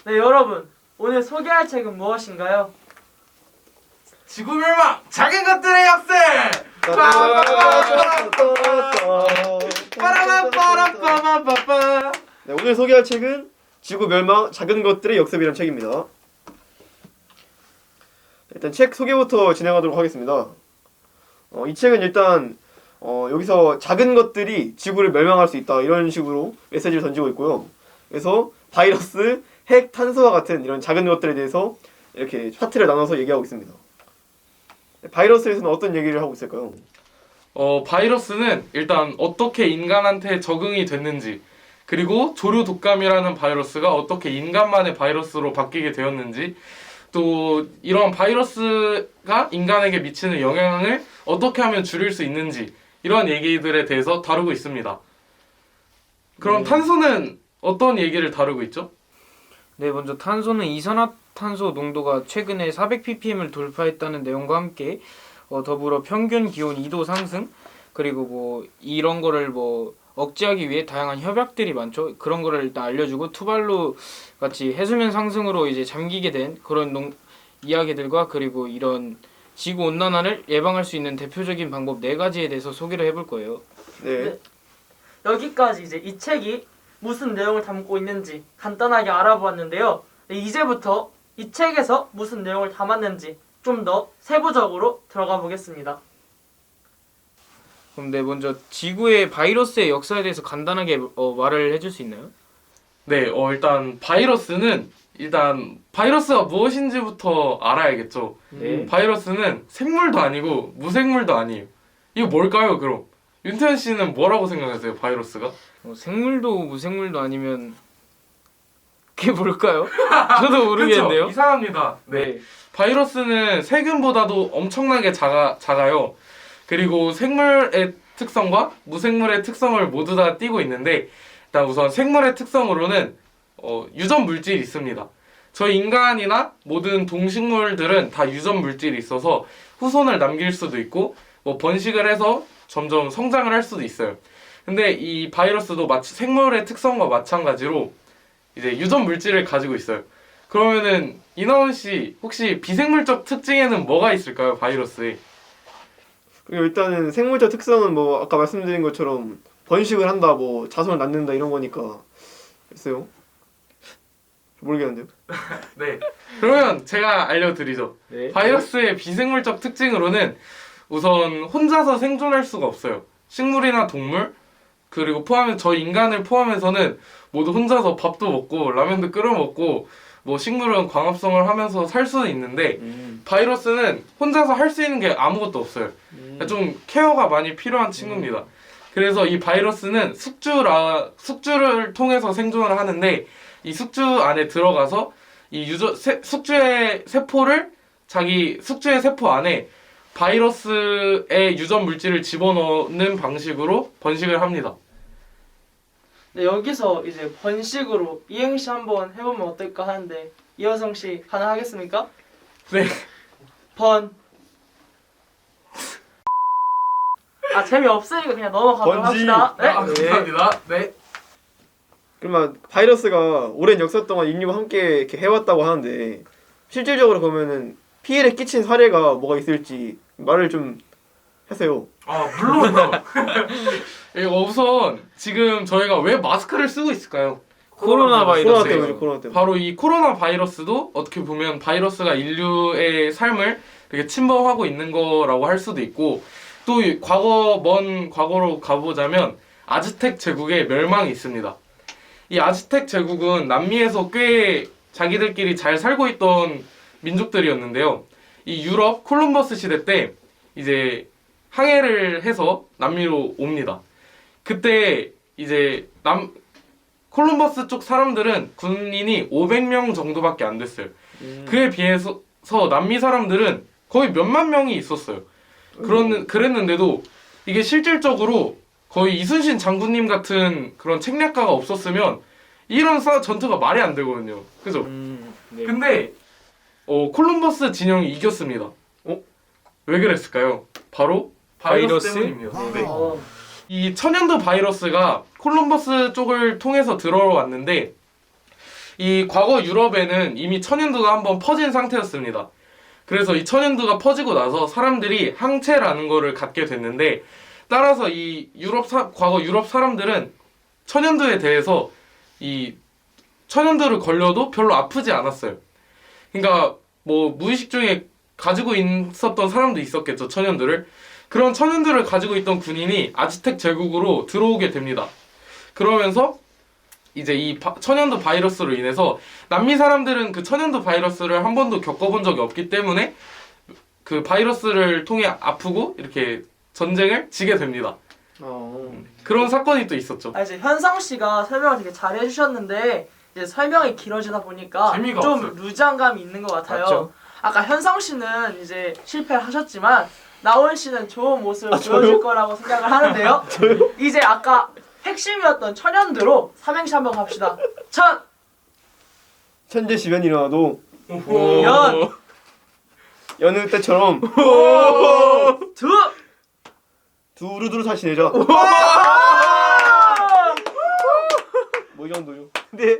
네, 여러분, 오늘 소개할 책은 무엇인가요? 지구멸망 작은 것들의 역세. 빠라바빠라빠바빠빠. 네, 오늘 소개할 책은 지구 멸망 작은 것들의 역습이라는 책입니다. 일단 책 소개부터 진행하도록 하겠습니다. 이 책은 일단 여기서 작은 것들이 지구를 멸망할 수 있다 이런 식으로 메시지를 던지고 있고요. 그래서 바이러스, 핵, 탄소와 같은 이런 작은 것들에 대해서 이렇게 파트를 나눠서 얘기하고 있습니다. 바이러스에서는 어떤 얘기를 하고 있을까요? 바이러스는 일단 어떻게 인간한테 적응이 됐는지, 그리고 조류 독감이라는 바이러스가 어떻게 인간만의 바이러스로 바뀌게 되었는지, 또 이런 바이러스가 인간에게 미치는 영향을 어떻게 하면 줄일 수 있는지, 이런 얘기들에 대해서 다루고 있습니다. 그럼 탄소는 어떤 얘기를 다루고 있죠? 네, 먼저 탄소는 이산화탄소 농도가 최근에 400ppm을 돌파했다는 내용과 함께 더불어 평균 기온 2도 상승, 그리고 뭐 이런 거를 뭐 억제하기 위해 다양한 협약들이 많죠. 그런 거를 일단 알려주고, 투발루 같이 해수면 상승으로 이제 잠기게 된 그런 이야기들과, 그리고 이런 지구 온난화를 예방할 수 있는 대표적인 방법 4가지에 대해서 소개를 해볼 거예요. 네. 여기까지 이제 이 책이 무슨 내용을 담고 있는지 간단하게 알아보았는데요. 네, 이제부터 이 책에서 무슨 내용을 담았는지 좀 더 세부적으로 들어가 보겠습니다. 그럼 네, 먼저 지구의 바이러스의 역사에 대해서 간단하게 말을 해줄 수 있나요? 네, 일단 바이러스가 무엇인지부터 알아야겠죠. 네. 바이러스는 생물도 아니고 무생물도 아니에요. 이거 뭘까요, 그럼? 윤태현 씨는 뭐라고 생각하세요, 바이러스가? 생물도 무생물도 아니면 그게 뭘까요? 저도 모르겠네요. 그쵸? 이상합니다. 네. 바이러스는 세균보다도 엄청나게 작아요. 그리고 생물의 특성과 무생물의 특성을 모두 다 띠고 있는데, 일단 우선 생물의 특성으로는 유전 물질이 있습니다. 저희 인간이나 모든 동식물들은 다 유전 물질이 있어서 후손을 남길 수도 있고, 뭐 번식을 해서 점점 성장을 할 수도 있어요. 근데 이 바이러스도 마치 생물의 특성과 마찬가지로 이제 유전 물질을 가지고 있어요. 그러면은 이나원 씨, 혹시 비생물적 특징에는 뭐가 있을까요, 바이러스에? 그리고 일단은 생물적 특성은 뭐 아까 말씀드린 것처럼 번식을 한다, 뭐 자손을 낳는다 이런 거니까. 글쎄요. 모르겠는데요. 네. 그러면 제가 알려드리죠. 네. 바이러스의 비생물적 특징으로는 우선 혼자서 생존할 수가 없어요. 식물이나 동물, 그리고 저희 인간을 포함해서는 모두 혼자서 밥도 먹고 라면도 끓여 먹고, 뭐 식물은 광합성을 하면서 살 수는 있는데 바이러스는 혼자서 할 수 있는 게 아무것도 없어요. 좀 케어가 많이 필요한 친구입니다. 그래서 이 바이러스는 숙주를 통해서 생존을 하는데, 이 숙주 안에 들어가서 이 숙주의 세포를 자기 숙주의 세포 안에 바이러스의 유전 물질을 집어넣는 방식으로 번식을 합니다. 네, 여기서 이제 번식으로 이행시 한번 해보면 어떨까 하는데, 이여성 씨 가능하겠습니까? 네. 재미없으니까 그냥 넘어가도록 번지. 합시다. 네? 감사합니다. 네. 그러면 바이러스가 오랜 역사 동안 인류와 함께 이렇게 해왔다고 하는데, 실질적으로 그러면은 피해를 끼친 사례가 뭐가 있을지 말을 좀 하세요. 물론요. 우선 지금 저희가 왜 마스크를 쓰고 있을까요? 코로나 코로나 바이러스. 때문에. 바로 이 코로나 바이러스도 어떻게 보면 바이러스가 인류의 삶을 되게 침범하고 있는 거라고 할 수도 있고, 또 먼 과거로 가보자면 아즈텍 제국의 멸망이 있습니다. 이 아즈텍 제국은 남미에서 꽤 자기들끼리 잘 살고 있던 민족들이었는데요. 이 유럽 콜럼버스 시대 때 이제 항해를 해서 남미로 옵니다. 그때 이제 콜럼버스 쪽 사람들은 군인이 500명 정도밖에 안 됐어요. 그에 비해서 남미 사람들은 거의 몇만 명이 있었어요. 그랬는데도 이게 실질적으로 거의 이순신 장군님 같은 그런 책략가가 없었으면 이런 전투가 말이 안 되거든요. 그죠? 네. 근데 콜럼버스 진영이 이겼습니다. 왜 그랬을까요? 바로 바이러스 때문입니다. 네. 이 천연두 바이러스가 콜럼버스 쪽을 통해서 들어왔는데, 이 과거 유럽에는 이미 천연두가 한번 퍼진 상태였습니다. 그래서 이 천연두가 퍼지고 나서 사람들이 항체라는 거를 갖게 됐는데, 따라서 이 과거 유럽 사람들은 천연두에 대해서 이 천연두를 걸려도 별로 아프지 않았어요. 그러니까 뭐 무의식 중에 가지고 있었던 사람도 있었겠죠, 천연두를. 그런 천연두를 가지고 있던 군인이 아즈텍 제국으로 들어오게 됩니다. 그러면서 이제 이 천연두 바이러스로 인해서 남미 사람들은 그 천연두 바이러스를 한 번도 겪어본 적이 없기 때문에 그 바이러스를 통해 아프고 이렇게 전쟁을 지게 됩니다. 그런 사건이 또 있었죠. 이제 현상 씨가 설명을 되게 잘 해주셨는데 이제 설명이 길어지다 보니까 재미가 좀 없어요. 루즈함감이 있는 것 같아요. 맞죠? 아까 현상 씨는 이제 실패를 하셨지만 나온 씨는 좋은 모습을 보여줄 저요? 거라고 생각을 하는데요. 이제 아까 핵심이었던 천연두로 삼행시 한번 갑시다. 천재지변이 일어나도 연! 여느 때처럼 두! 두루두루 다시 내자. 뭐 이 정도요. 네.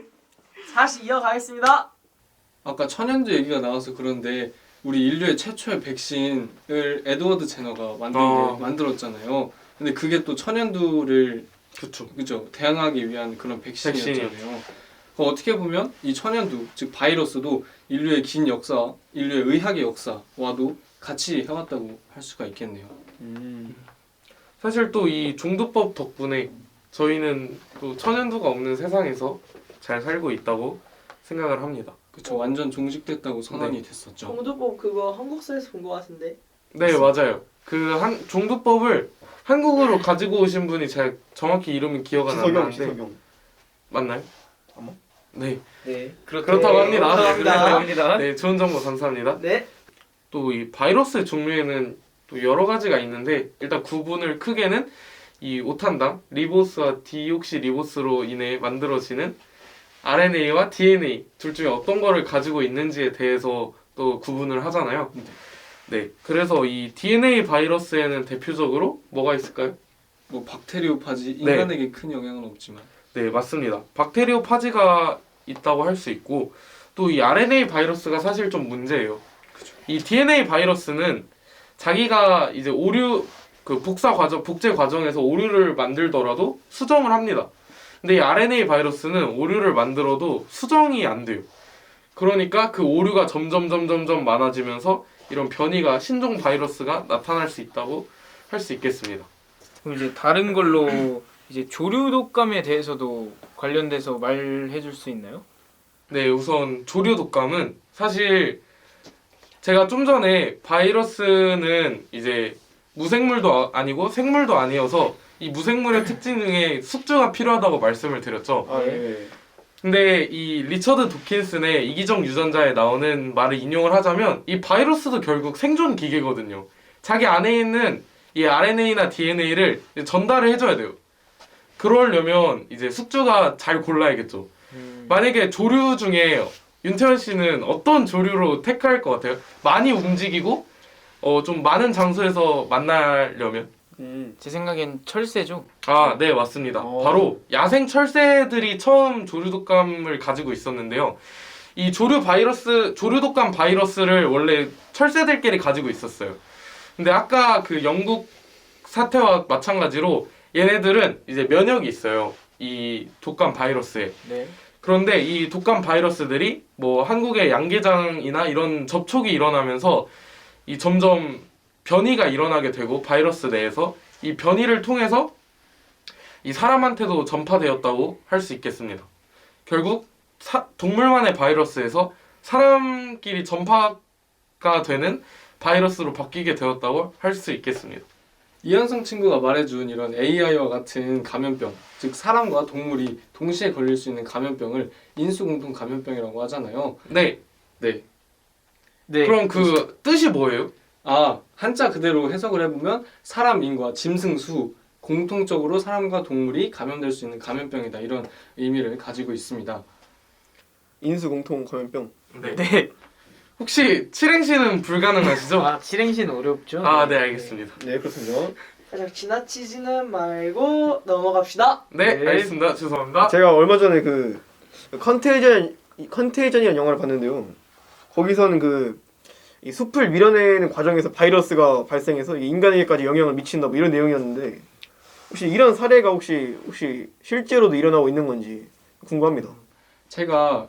다시 이어가겠습니다. 아까 천연두 얘기가 나와서 그런데 우리 인류의 최초의 백신을 에드워드 제너가 만들었잖아요. 근데 그게 또 천연두를 그죠 대항하기 위한 그런 백신이었잖아요. 어떻게 보면 이 천연두 즉 바이러스도 인류의 긴 역사, 인류의 의학의 역사와도 같이 해왔다고 할 수가 있겠네요. 사실 또 이 종두법 덕분에 저희는 또 천연두가 없는 세상에서 잘 살고 있다고 생각을 합니다. 그쵸 완전 종식됐다고 선언이 됐었죠. 정두법 그거 한국사에서 본 것 같은데. 네, 맞아요. 그 종두법을 한국으로 가지고 오신 분이 제가 정확히 이름은 기억 안 나는데 지석영. 맞나요? 아마? 네. 네, 그렇다고 합니다. 그렇다고 합니다. 네, 좋은 정보 감사합니다. 네. 또 이 바이러스의 종류에는 또 여러 가지가 있는데 일단 구분을 크게는 이 오탄당, 리보스와 디옥시리보스로 인해 만들어지는 RNA와 DNA 둘 중에 어떤 거를 가지고 있는지에 대해서 또 구분을 하잖아요. 네, 그래서 이 DNA 바이러스에는 대표적으로 뭐가 있을까요? 뭐 박테리오파지 인간에게 큰 영향은 없지만 네, 맞습니다. 박테리오 파지가 있다고 할 수 있고 또 이 RNA 바이러스가 사실 좀 문제예요. 이 DNA 바이러스는 자기가 이제 그 복제 과정에서 오류를 만들더라도 수정을 합니다. 근데 이 RNA 바이러스는 오류를 만들어도 수정이 안 돼요. 그러니까 그 오류가 점점 많아지면서 이런 변이가 신종 바이러스가 나타날 수 있다고 할 수 있겠습니다. 그럼 이제 다른 걸로 이제 조류 독감에 대해서도 관련돼서 말해줄 수 있나요? 네, 우선 조류 독감은 사실 제가 좀 전에 바이러스는 이제 무생물도 아니고 생물도 아니어서 이 무생물의 특징 중에 숙주가 필요하다고 말씀을 드렸죠. 아 예. 근데 이 리처드 도킨슨의 이기적 유전자에 나오는 말을 인용을 하자면 이 바이러스도 결국 생존 기계거든요. 자기 안에 있는 이 RNA나 DNA를 전달을 해줘야 돼요. 그러려면 이제 숙주가 잘 골라야겠죠. 만약에 조류 중에 윤태현 씨는 어떤 조류로 택할 것 같아요? 많이 움직이고 좀 많은 장소에서 만나려면? 제 생각엔 철새죠. 아, 네, 맞습니다. 바로 야생 철새들이 처음 조류 독감을 가지고 있었는데요. 이 조류 독감 바이러스를 원래 철새들끼리 가지고 있었어요. 근데 아까 그 영국 사태와 마찬가지로 얘네들은 이제 면역이 있어요. 이 독감 바이러스에. 네. 그런데 이 독감 바이러스들이 뭐 한국의 양계장이나 이런 접촉이 일어나면서 이 점점 변이가 일어나게 되고 바이러스 내에서 이 변이를 통해서 이 사람한테도 전파되었다고 할 수 있겠습니다. 결국 동물만의 바이러스에서 사람끼리 전파가 되는 바이러스로 바뀌게 되었다고 할 수 있겠습니다. 이현성 친구가 말해준 이런 AI와 같은 감염병, 즉 사람과 동물이 동시에 걸릴 수 있는 감염병을 인수공통 감염병이라고 하잖아요. 네. 네. 그럼 그 뜻이 뭐예요? 아, 한자 그대로 해석을 해보면 사람인과 짐승수 공통적으로 사람과 동물이 감염될 수 있는 감염병이다 이런 의미를 가지고 있습니다. 인수공통 감염병. 네. 네. 혹시 칠행시는 불가능하시죠? 아, 칠행시는 어렵죠. 네, 알겠습니다. 네 그렇습니다. 살짝 지나치지는 말고 넘어갑시다. 네, 네. 알겠습니다. 죄송합니다. 제가 얼마 전에 그 컨테이전 이 컨테이전이라는 영화를 봤는데요. 거기서는 이 숲을 밀어내는 과정에서 바이러스가 발생해서 이 인간에게까지 영향을 미친다 뭐 이런 내용이었는데 혹시 이런 사례가 혹시 실제로도 일어나고 있는 건지 궁금합니다. 제가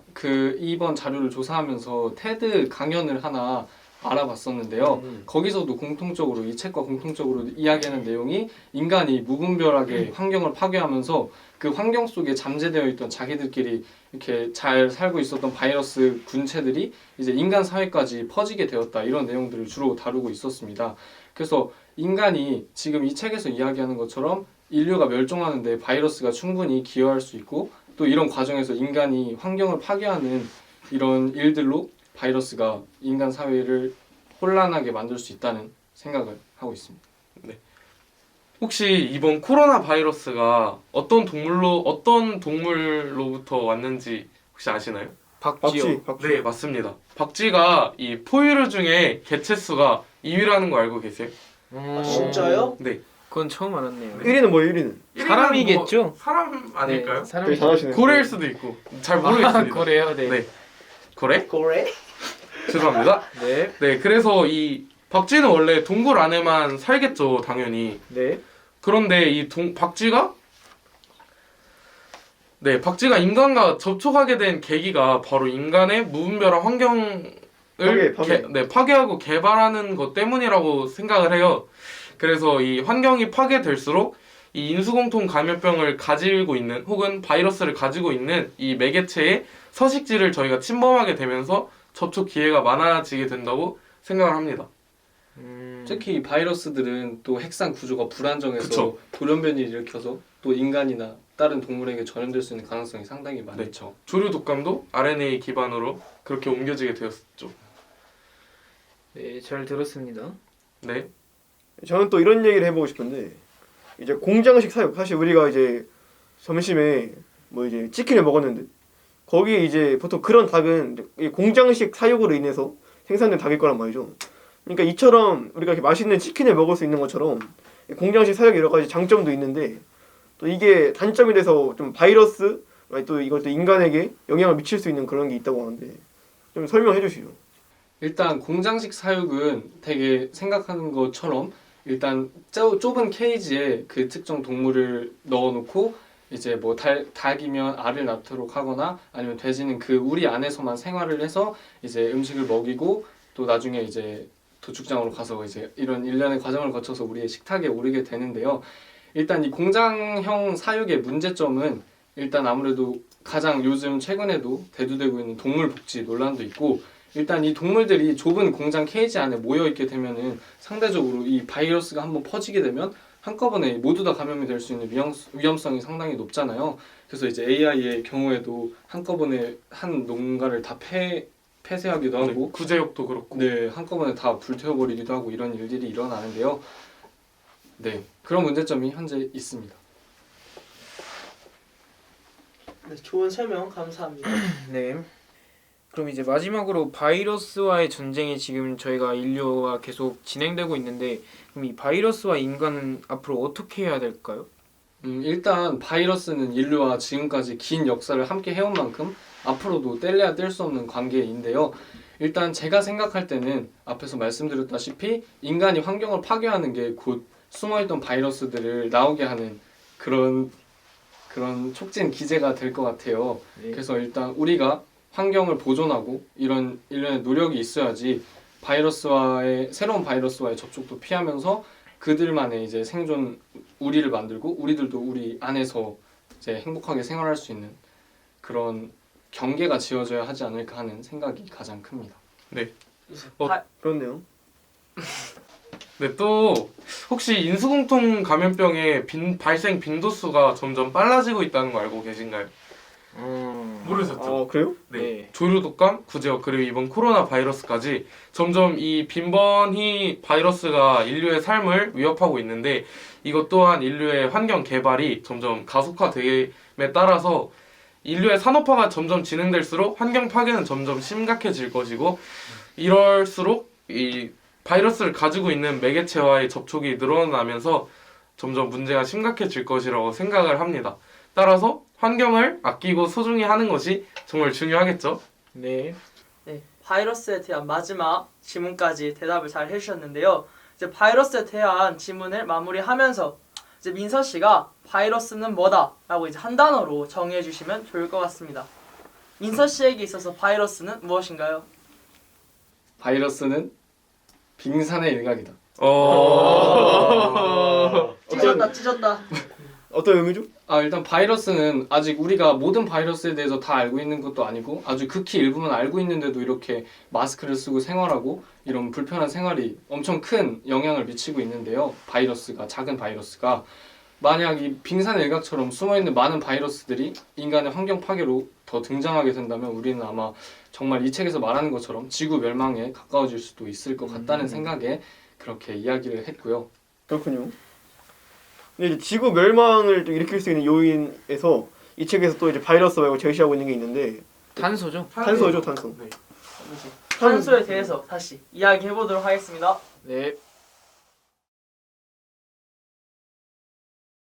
이번 자료를 조사하면서 테드 강연을 하나 알아봤었는데요. 거기서도 공통적으로 이 책과 공통적으로 이야기하는 내용이 인간이 무분별하게 환경을 파괴하면서 그 환경 속에 잠재되어 있던 자기들끼리 이렇게 잘 살고 있었던 바이러스 군체들이 이제 인간 사회까지 퍼지게 되었다, 이런 내용들을 주로 다루고 있었습니다. 그래서 인간이 지금 이 책에서 이야기하는 것처럼 인류가 멸종하는데 바이러스가 충분히 기여할 수 있고, 또 이런 과정에서 인간이 환경을 파괴하는 이런 일들로 바이러스가 인간 사회를 혼란하게 만들 수 있다는 생각을 하고 있습니다. 혹시 이번 코로나 바이러스가 어떤 동물로부터 왔는지 혹시 아시나요? 박쥐요. 박쥐. 네, 맞습니다. 박쥐가 이 포유류 중에 개체수가 2위라는 거 알고 계세요? 진짜요? 네. 그건 처음 알았네요. 1위는 뭐예요? 1위는? 사람이겠죠? 뭐 사람 아닐까요? 네, 되게 사람이 잘하시네요. 고래일 수도 있고 잘 모르겠습니다. 그래요, 네. 네. 고래? 고래? 죄송합니다. 네, 네, 그래서 이 박쥐는 원래 동굴 안에만 살겠죠, 당연히. 네. 그런데 박쥐가 인간과 접촉하게 된 계기가 바로 인간의 무분별한 환경을 파괴하고 개발하는 것 때문이라고 생각을 해요. 그래서 이 환경이 파괴될수록 이 인수공통 감염병을 가지고 있는 혹은 바이러스를 가지고 있는 이 매개체의 서식지를 저희가 침범하게 되면서 접촉 기회가 많아지게 된다고 생각을 합니다. 특히 바이러스들은 또 핵산 구조가 불안정해서 그쵸. 돌연변이를 일으켜서 또 인간이나 다른 동물에게 전염될 수 있는 가능성이 상당히 많죠. 조류 독감도 RNA 기반으로 그렇게 옮겨지게 되었죠. 네, 잘 들었습니다. 네. 저는 또 이런 얘기를 해보고 싶은데 이제 공장식 사육, 사실 우리가 이제 점심에 뭐 이제 치킨을 먹었는데 거기 이제 보통 그런 닭은 이 공장식 사육으로 인해서 생산된 닭일 거란 말이죠. 그러니까 이처럼 우리가 이렇게 맛있는 치킨을 먹을 수 있는 것처럼 이 공장식 사육이 여러 가지 장점도 있는데 또 이게 단점이 돼서 좀 바이러스 또 이것도 인간에게 영향을 미칠 수 있는 그런 게 있다고 하는데 좀 설명해 주시죠. 일단 공장식 사육은 되게 생각하는 것처럼 일단 좁은 케이지에 그 특정 동물을 넣어놓고 이제 뭐 닭이면 알을 낳도록 하거나 아니면 돼지는 그 우리 안에서만 생활을 해서 이제 음식을 먹이고 또 나중에 이제 도축장으로 가서 이제 이런 일련의 과정을 거쳐서 우리의 식탁에 오르게 되는데요. 일단 이 공장형 사육의 문제점은 일단 아무래도 가장 요즘 최근에도 대두되고 있는 동물 복지 논란도 있고, 일단 이 동물들이 좁은 공장 케이지 안에 모여 있게 되면은 상대적으로 이 바이러스가 한번 퍼지게 되면 한꺼번에 모두 다 감염이 될 수 있는 위험성이 상당히 높잖아요. 그래서 이제 AI의 경우에도 한꺼번에 한 농가를 다 폐쇄하기도 하고, 네, 구제역도 그렇고. 네, 한꺼번에 다 불태워버리기도 하고 이런 일들이 일어나는데요. 네, 그런 문제점이 현재 있습니다. 네, 좋은 설명 감사합니다. 네. 그럼 이제 마지막으로 바이러스와의 전쟁이 지금 저희가 인류와 계속 진행되고 있는데, 그럼 이 바이러스와 인간은 앞으로 어떻게 해야 될까요? 일단 바이러스는 인류와 지금까지 긴 역사를 함께 해온 만큼 앞으로도 뗄래야 뗄 수 없는 관계인데요. 일단 제가 생각할 때는 앞에서 말씀드렸다시피 인간이 환경을 파괴하는 게 곧 숨어있던 바이러스들을 나오게 하는 그런 촉진 기제가 될 것 같아요. 네. 그래서 일단 우리가 환경을 보존하고 이런 일련의 노력이 있어야지 새로운 바이러스와의 접촉도 피하면서 그들만의 이제 생존 우리를 만들고 우리들도 우리 안에서 이제 행복하게 생활할 수 있는 그런 경계가 지어져야 하지 않을까 하는 생각이 가장 큽니다. 그렇네요. 네, 또 혹시 인수공통 감염병의 발생 빈도수가 점점 빨라지고 있다는 거 알고 계신가요? 모르셨죠? 그래요? 네. 조류 독감, 구제역 그리고 이번 코로나 바이러스까지 점점 이 빈번히 바이러스가 인류의 삶을 위협하고 있는데, 이것 또한 인류의 환경 개발이 점점 가속화됨에 따라서 인류의 산업화가 점점 진행될수록 환경 파괴는 점점 심각해질 것이고, 이럴수록 이 바이러스를 가지고 있는 매개체와의 접촉이 늘어나면서 점점 문제가 심각해질 것이라고 생각을 합니다. 따라서 환경을 아끼고 소중히 하는 것이 정말 중요하겠죠. 네. 네, 바이러스에 대한 마지막 질문까지 대답을 잘 해주셨는데요. 이제 바이러스에 대한 질문을 마무리하면서 이제 민서 씨가 바이러스는 뭐다라고 이제 한 단어로 정의해 주시면 좋을 것 같습니다. 민서 씨에게 있어서 바이러스는 무엇인가요? 바이러스는 빙산의 일각이다. 찢었다. 어떤 의미죠? 일단 바이러스는 아직 우리가 모든 바이러스에 대해서 다 알고 있는 것도 아니고 아주 극히 일부만 알고 있는데도 이렇게 마스크를 쓰고 생활하고 이런 불편한 생활이 엄청 큰 영향을 미치고 있는데요. 작은 바이러스가 만약 이 빙산의 일각처럼 숨어있는 많은 바이러스들이 인간의 환경 파괴로 더 등장하게 된다면 우리는 아마 정말 이 책에서 말하는 것처럼 지구 멸망에 가까워질 수도 있을 것 같다는 생각에 그렇게 이야기를 했고요. 그렇군요. 근데 이제 지구 멸망을 또 일으킬 수 있는 요인에서 이 책에서 또 이제 바이러스 말고 제시하고 있는 게 있는데 탄소죠. 탄소죠, 탄소. 탄소에 대해서 다시 이야기해 보도록 하겠습니다. 네.